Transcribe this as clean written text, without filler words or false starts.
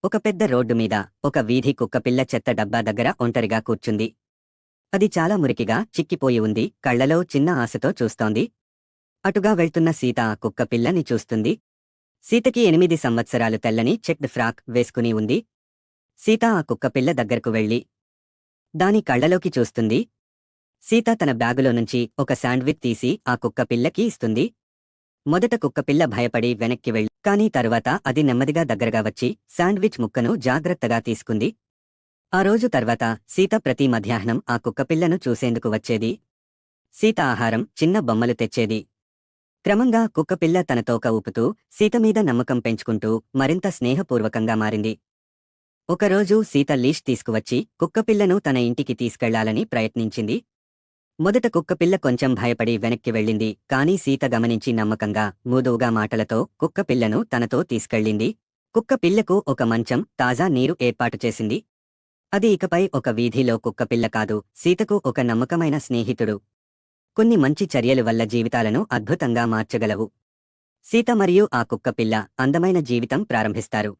ఒక పెద్ద రోడ్డు మీద ఒక వీధి కుక్కపిల్ల చెత్త డబ్బా దగ్గర ఒంటరిగా కూర్చుంది. అది చాలా మురికిగా చిక్కిపోయి ఉంది. కళ్లలో చిన్న ఆశతో చూస్తోంది. అటుగా వెళ్తున్న సీత ఆ కుక్కపిల్లని చూస్తుంది. సీతకి 8 సంవత్సరాలు తెల్లని చెక్డ్ ఫ్రాక్ వేసుకుని ఉంది. సీత ఆ కుక్కపిల్ల దగ్గరకు వెళ్ళి దాని కళ్లలోకి చూస్తుంది. సీత తన బ్యాగులో నుంచి ఒక శాండ్విచ్ తీసి ఆ కుక్కపిల్లకి ఇస్తుంది. మొదట కుక్కపిల్ల భయపడి వెనక్కి వెళ్ళి కానీ తరువాత అది నెమ్మదిగా దగ్గరగా వచ్చి శాండ్విచ్ ముక్కను జాగ్రత్తగా తీసుకుంది. ఆ రోజు తర్వాత సీత ప్రతి మధ్యాహ్నం ఆ కుక్కపిల్లను చూసేందుకు వచ్చేది. సీత ఆహారం, చిన్న బొమ్మలు తెచ్చేది. క్రమంగా కుక్కపిల్ల తన తోక ఊపుతూ సీత మీద నమ్మకం పెంచుకుంటూ మరింత స్నేహపూర్వకంగా మారింది. ఒకరోజు సీత లీష్ తీసుకువచ్చి కుక్కపిల్లను తన ఇంటికి తీసుకెళ్లాలని ప్రయత్నించింది. మొదట కుక్కపిల్ల కొంచెం భయపడి వెనక్కి వెళ్ళింది. కానీ సీత గమనించి నమ్మకంగా, మృదువుగా మాటలతో కుక్కపిల్లను తనతో తీసుకెళ్ళింది. కుక్కపిల్లకు ఒక మంచం, తాజా నీరు ఏర్పాటు చేసింది. అది ఇకపై ఒక వీధిలో కుక్కపిల్ల కాదు, సీతకు ఒక నమ్మకమైన స్నేహితుడు. కొన్ని మంచి చర్యలు వల్ల జీవితాలను అద్భుతంగా మార్చగలవు. సీత మరియు ఆ కుక్కపిల్ల అందమైన జీవితం ప్రారంభిస్తారు.